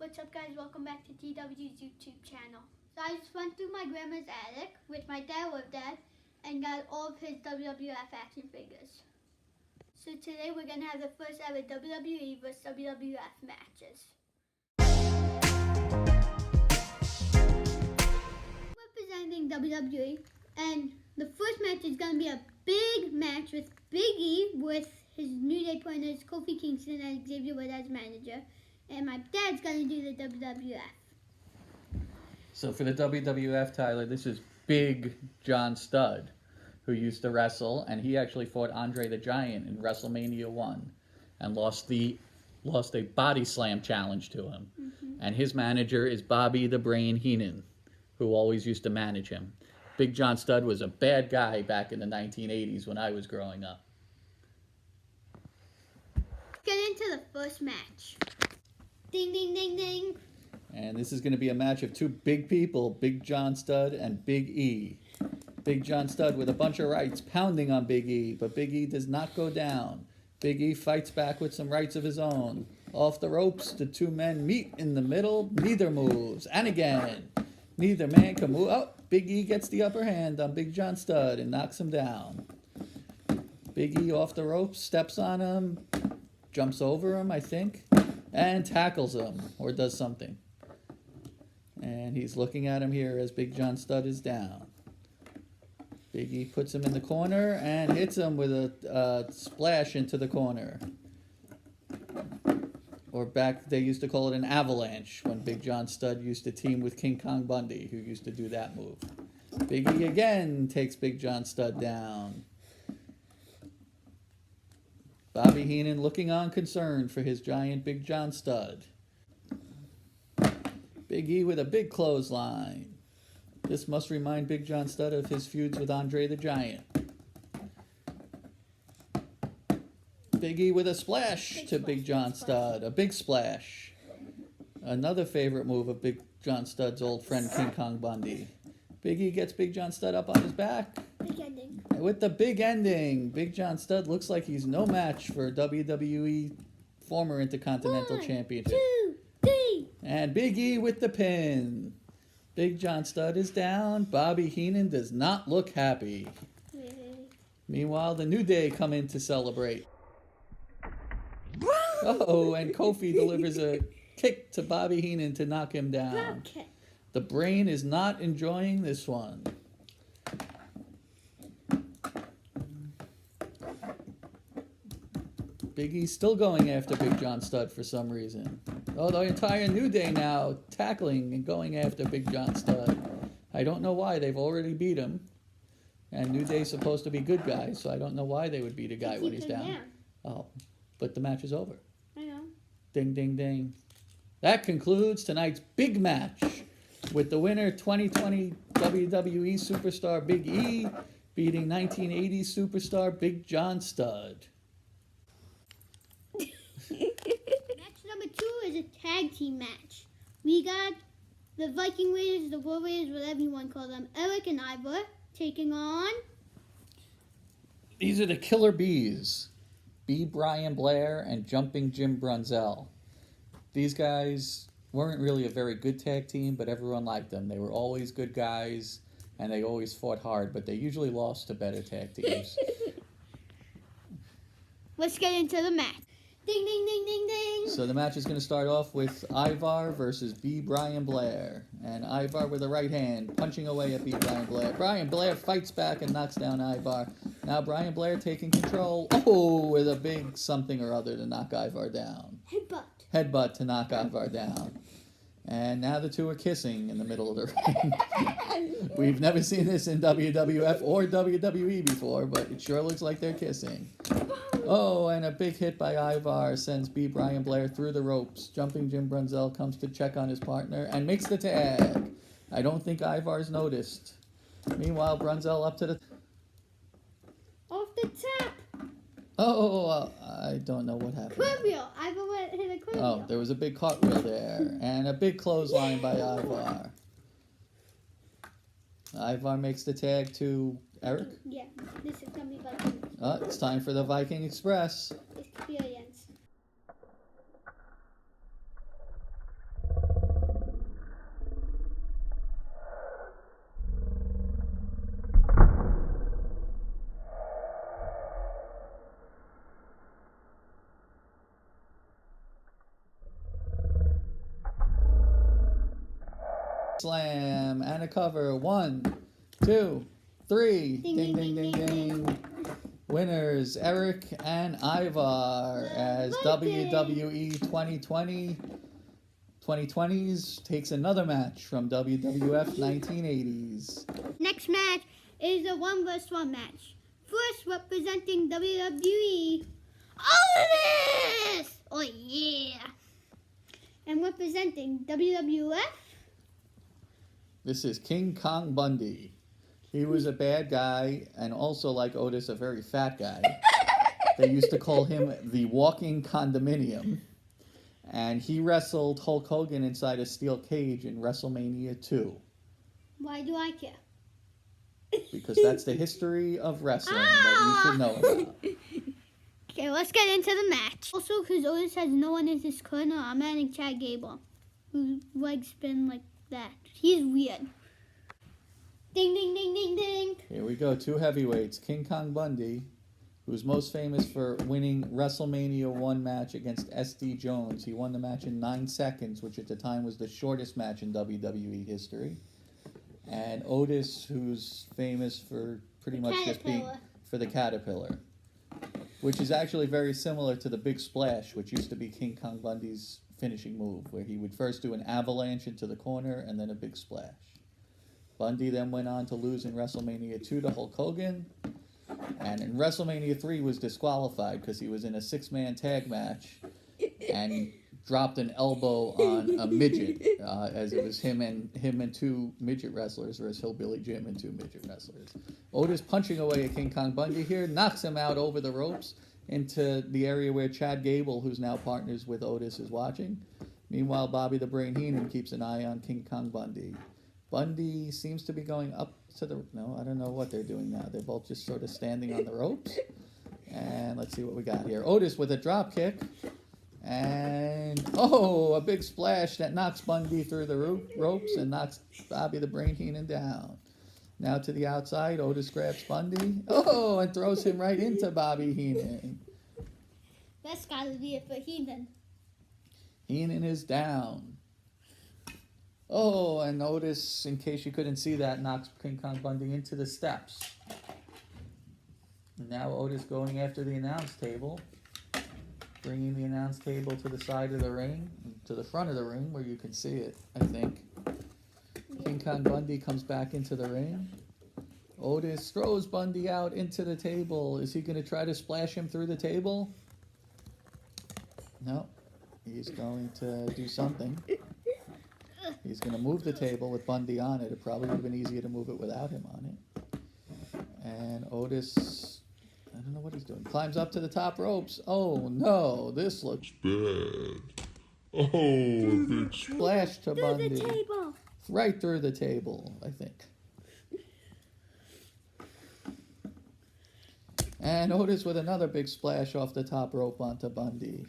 What's up, guys? Welcome back to TW's YouTube channel. So I just went through my grandma's attic, which my dad lived at, and got all of his WWF action figures. So today we're going to have the first ever WWE vs WWF matches. Representing WWE, and the first match is going to be a big match with Big E with his New Day partners Kofi Kingston and Xavier Woods as manager. And my dad's going to do the WWF. So for the WWF, Tyler, this is Big John Studd, who used to wrestle, and he actually fought Andre the Giant in WrestleMania 1 and lost a body slam challenge to him. And his manager is Bobby the Brain Heenan, who always used to manage him. Big John Studd was a bad guy back in the 1980s when I was growing up. Let's get into the first match. Ding, ding, ding, ding. And this is going to be a match of two big people, Big John Studd and Big E. Big John Studd with a bunch of rights pounding on Big E, but Big E does not go down. Big E fights back with some rights of his own. Off the ropes, the two men meet in the middle. Neither moves. And again, neither man can move. Oh, Big E gets the upper hand on Big John Studd and knocks him down. Big E off the ropes, steps on him, jumps over him, I think, and tackles him, or does something. And he's looking at him here as Big John Studd is down. Big E puts him in the corner and hits him with a splash into the corner. Or back, they used to call it an avalanche when Big John Studd used to team with King Kong Bundy, who used to do that move. Big E again takes Big John Studd down. Bobby Heenan looking on concerned for his giant Big John Studd. Big E with a big clothesline. This must remind Big John Studd of his feuds with Andre the Giant. Big E with a splash to Big John Studd. A big splash. Another favorite move of Big John Studd's old friend King Kong Bundy. Big E gets Big John Studd up on his back. Big ending. With the big ending, Big John Studd looks like he's no match for WWE former Intercontinental Championship. 1, 2, 3. And Big E with the pin. Big John Studd is down. Bobby Heenan does not look happy. Meanwhile, the New Day come in to celebrate. Oh, and Kofi delivers a kick to Bobby Heenan to knock him down. The Brain is not enjoying this one. Big E's still going after Big John Studd for some reason. Oh, the entire New Day now tackling and going after Big John Studd. I don't know why. They've already beat him. And New Day's supposed to be good guys, so I don't know why they would beat a guy when he's down. Oh, but the match is over. I know. Ding, ding, ding. That concludes tonight's big match with the winner, 2020 WWE Superstar Big E, beating 1980 Superstar Big John Studd. Match number 2 is a tag team match. We got the Viking Raiders, the War Raiders, whatever you want to call them, Eric and Ivor, taking on... These are the Killer Bees. B. Brian Blair and Jumping Jim Brunzell. These guys weren't really a very good tag team, but everyone liked them. They were always good guys, and they always fought hard, but they usually lost to better tag teams. Let's get into the match. Ding, ding, ding, ding, ding. So the match is going to start off with Ivar versus B. Brian Blair. And Ivar with a right hand, punching away at B. Brian Blair. Brian Blair fights back and knocks down Ivar. Now Brian Blair taking control. Oh, with a big something or other to knock Ivar down. Headbutt. Headbutt to knock Ivar down. And now the two are kissing in the middle of the ring. We've never seen this in WWF or WWE before, but it sure looks like they're kissing. Oh, and a big hit by Ivar sends B. Brian Blair through the ropes. Jumping Jim Brunzell comes to check on his partner and makes the tag. I don't think Ivar's noticed. Meanwhile, Brunzell up to the... Off the top. Oh, I don't know what happened. Cartwheel. Ivar hit a cartwheel. Oh, there was a big cartwheel there. And a big clothesline by Ivar. Ivar makes the tag to Eric. Yeah, this is going to be Viking. It's time for the Viking Express. Experience. slam and a cover. 1, 2, 3. Ding, ding, ding, ding. Winners, Eric and Ivar, as WWE 2020s takes another match from WWF 1980s. Next match is a 1 vs 1 match. First, representing WWE, Otis! Oh yeah! And representing WWF, this is King Kong Bundy. He was a bad guy, and also, like Otis, a very fat guy. They used to call him the walking condominium. And he wrestled Hulk Hogan inside a steel cage in WrestleMania 2. Why do I care? Because that's the history of wrestling that you should know about. Okay, let's get into the match. Also, because Otis has no one in his corner, I'm adding Chad Gable, whose legs spin like that. He's weird. Ding, ding, ding, ding, ding. Here we go, 2 heavyweights. King Kong Bundy, who's most famous for winning WrestleMania 1 match against S.D. Jones. He won the match in 9 seconds, which at the time was the shortest match in WWE history. And Otis, who's famous for pretty much just being for the Caterpillar, which is actually very similar to the Big Splash, which used to be King Kong Bundy's finishing move, where he would first do an avalanche into the corner and then a big splash. Bundy then went on to lose in WrestleMania 2 to Hulk Hogan, and in WrestleMania 3 was disqualified because he was in a 6-man tag match and dropped an elbow on a midget, as it was him and 2 midget wrestlers versus Hillbilly Jim and 2 midget wrestlers. Otis punching away at King Kong Bundy here, knocks him out over the ropes into the area where Chad Gable, who's now partners with Otis, is watching. Meanwhile, Bobby the Brain Heenan keeps an eye on King Kong Bundy. Bundy seems to be going up to the... No, I don't know what they're doing now. They're both just sort of standing on the ropes. And let's see what we got here. Otis with a drop kick. And, a big splash that knocks Bundy through the ropes and knocks Bobby the Brain Heenan down. Now to the outside, Otis grabs Bundy. And throws him right into Bobby Heenan. That's gotta be it for Heenan. Heenan is down. And Otis, in case you couldn't see that, knocks King Kong Bundy into the steps. And now Otis going after the announce table, bringing the announce table to the side of the ring, to the front of the ring where you can see it, I think. King Kong Bundy comes back into the ring. Otis throws Bundy out into the table. Is he going to try to splash him through the table? No. He's going to do something. He's going to move the table with Bundy on it. It probably would have been easier to move it without him on it. And Otis, I don't know what he's doing, climbs up to the top ropes. Oh no, this looks bad. A big splash to Bundy. Through the table. Right through the table, I think. And Otis with another big splash off the top rope onto Bundy.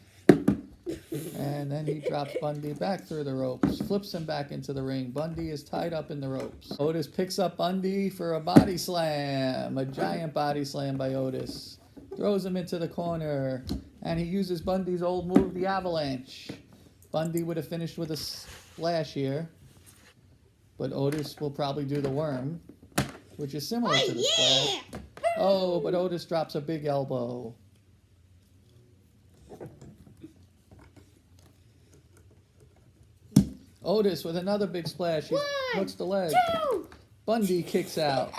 And then he drops Bundy back through the ropes, flips him back into the ring. Bundy is tied up in the ropes. Otis picks up Bundy for a body slam, a giant body slam by Otis. Throws him into the corner, and he uses Bundy's old move, the avalanche. Bundy would have finished with a splash here, but Otis will probably do the worm, which is similar to the splash. But Otis drops a big elbow. Otis with another big splash. He hooks the leg. 2. Bundy kicks out.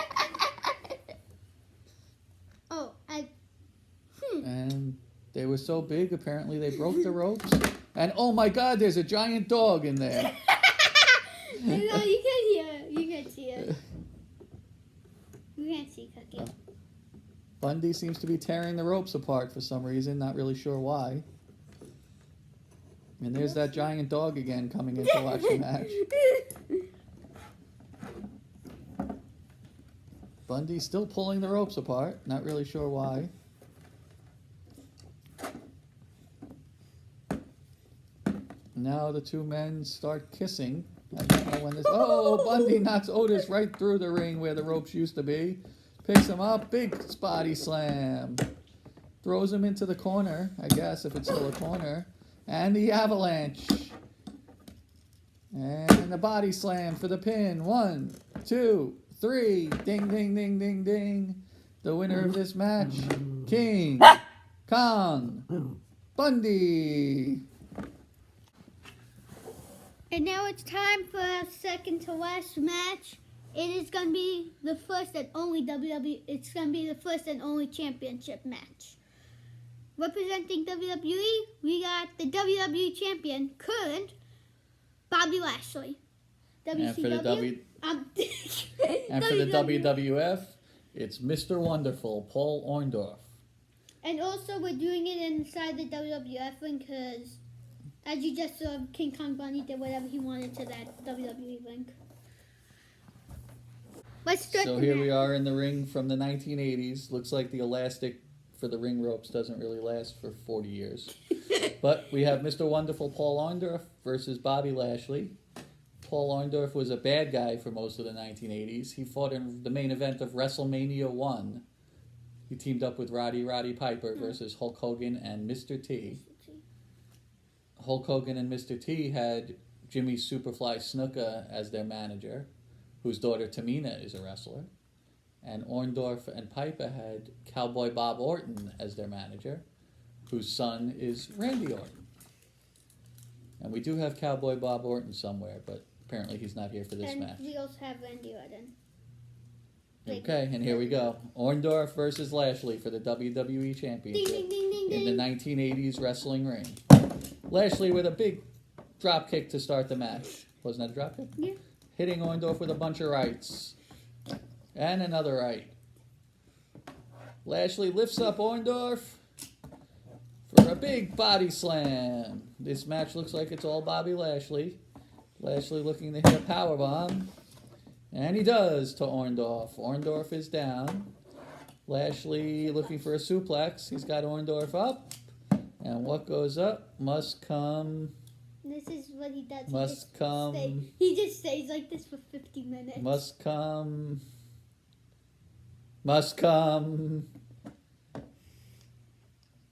And they were so big, apparently they broke the ropes. And oh my God, there's a giant dog in there. No, you can't hear it. You can't see it. You can't see Cookie. Bundy seems to be tearing the ropes apart for some reason, not really sure why. And there's that giant dog again coming in to watch the match. Bundy still pulling the ropes apart, not really sure why. Now the two men start kissing. I don't know when this... Bundy knocks Otis right through the ring where the ropes used to be. Picks him up, big body slam. Throws him into the corner, I guess, if it's still a corner. And the avalanche. And a body slam for the pin. 1, 2, 3. Ding, ding, ding, ding, ding. The winner of this match, King Kong Bundy. And now it's time for our second to last match. It is going to be the first and only It's going to be the first and only championship match. Representing WWE, we got the WWE champion, current Bobby Lashley. And for the and for the WWF, it's Mr. Wonderful, Paul Orndorff. And also, we're doing it inside the WWF ring because, as you just saw, King Kong Bundy did whatever he wanted to that WWE ring. Let's start. So here we are in the ring from the 1980s. Looks like the elastic for the ring ropes doesn't really last for 40 years. But we have Mr. Wonderful Paul Orndorff versus Bobby Lashley. Paul Orndorff was a bad guy for most of the 1980s. He fought in the main event of WrestleMania 1. He teamed up with Roddy Piper versus Hulk Hogan and Mr. T. Hulk Hogan and Mr. T had Jimmy Superfly Snuka as their manager, whose daughter Tamina is a wrestler. And Orndorff and Piper had Cowboy Bob Orton as their manager, whose son is Randy Orton. And we do have Cowboy Bob Orton somewhere, but apparently he's not here for this match. We also have Randy Orton. Okay, and here we go. Orndorff versus Lashley for the WWE Championship Ding, ding, ding, ding, in the 1980s wrestling ring. Lashley with a big drop kick to start the match. Wasn't that a drop kick? Yeah. Hitting Orndorff with a bunch of rights. And another right. Lashley lifts up Orndorff for a big body slam. This match looks like it's all Bobby Lashley. Lashley looking to hit a powerbomb. And he does to Orndorff. Orndorff is down. Lashley looking for a suplex. He's got Orndorff up. And what goes up must come. This is what he does. He just stays like this for 50 minutes. Must come.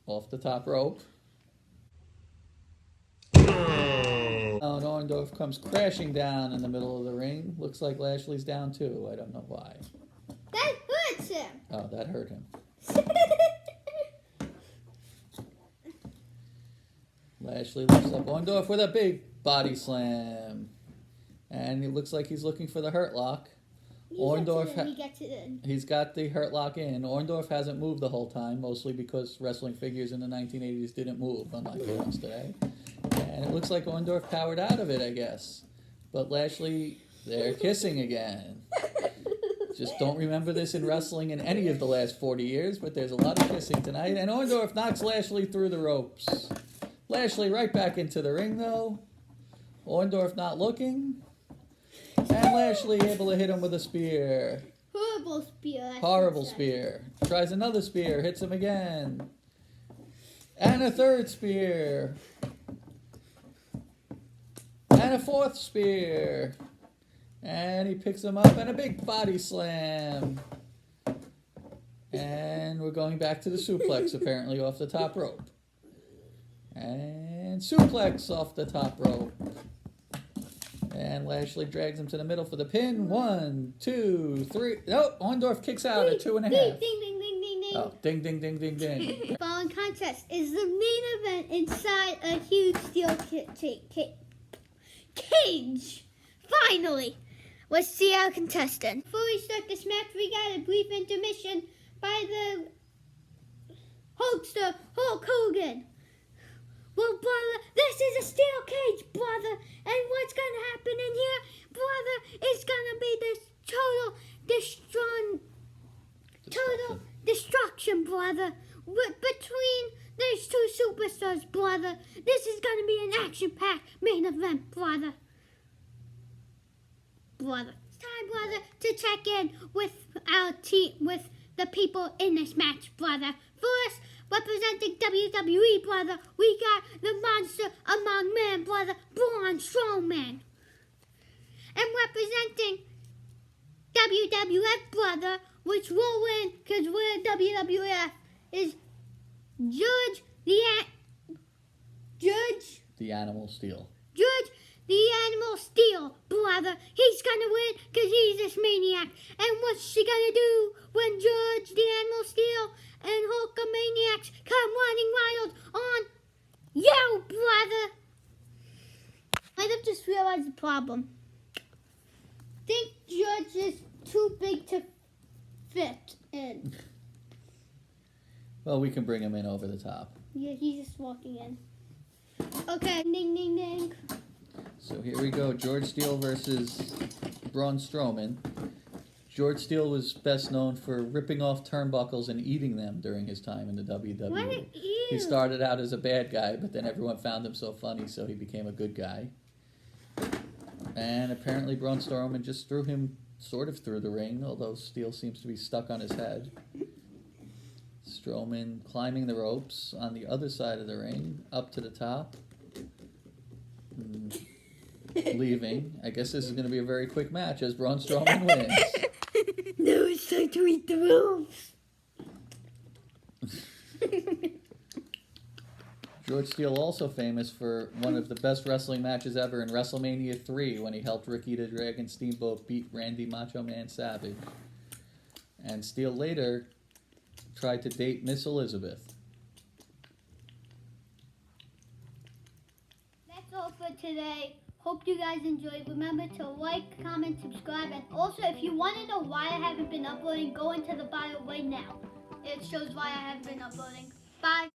Off the top rope. And Orndorff comes crashing down in the middle of the ring. Looks like Lashley's down too. I don't know why. That hurts him. Oh, that hurt him. Lashley lifts up Orndorff with a big body slam. And it looks like he's looking for the hurt lock. He's got the hurt lock in. Orndorff hasn't moved the whole time, mostly because wrestling figures in the 1980s didn't move, unlike the ones today. And it looks like Orndorff powered out of it, I guess. But Lashley, they're kissing again. Just don't remember this in wrestling in any of the last 40 years, but there's a lot of kissing tonight. And Orndorff knocks Lashley through the ropes. Lashley right back into the ring, though. Orndorff not looking. And Lashley able to hit him with a spear. Horrible spear. Horrible spear. Tries another spear. Hits him again. And a third spear. And a fourth spear. And he picks him up and a big body slam. And we're going back to the suplex, apparently, off the top rope. And suplex off the top rope. And Lashley drags him to the middle for the pin. 1, 2, 3. No, Orndorff kicks out at 2.5. Ding, ding, ding, ding, ding, ding. Oh, ding, ding, ding, ding, ding. The following contest is the main event inside a huge steel cage. Finally, let's see our contestant. Before we start this match, we got a brief intermission by the Hulkster, Hulk Hogan. Well, brother, this is a steel cage, brother, and what's going to happen in here, brother, is going to be this total destruction, brother, between these two superstars, brother. This is going to be an action-packed main event, brother. It's time, brother, to check in with our team, with the people in this match, brother. First, representing WWE, brother, we got the monster among men, brother, Braun Strowman. And representing WWF, brother, which will win because we're WWF, is Judge the Animal Steel. Judge The Animal Steel, brother. He's gonna win because he's this maniac. And what's she gonna do when George the Animal Steel and Hulkamaniacs come running wild on you, brother? Might have just realized the problem. Think George is too big to fit in. Well, we can bring him in over the top. Yeah, he's just walking in. Okay, ding, ding, ding. So here we go, George Steele versus Braun Strowman. George Steele was best known for ripping off turnbuckles and eating them during his time in the WWE. What? Ew. He started out as a bad guy, but then everyone found him so funny, so he became a good guy. And apparently Braun Strowman just threw him sort of through the ring, although Steele seems to be stuck on his head. Strowman climbing the ropes on the other side of the ring, up to the top. Leaving. I guess this is going to be a very quick match as Braun Strowman wins. No, it's time to eat the ropes. George Steele also famous for one of the best wrestling matches ever in WrestleMania 3 when he helped Ricky the Dragon Steamboat beat Randy Macho Man Savage. And Steele later tried to date Miss Elizabeth. That's all for today. Hope you guys enjoyed. Remember to like, comment, subscribe, and also if you want to know why I haven't been uploading, go into the bio right now. It shows why I haven't been uploading. Bye.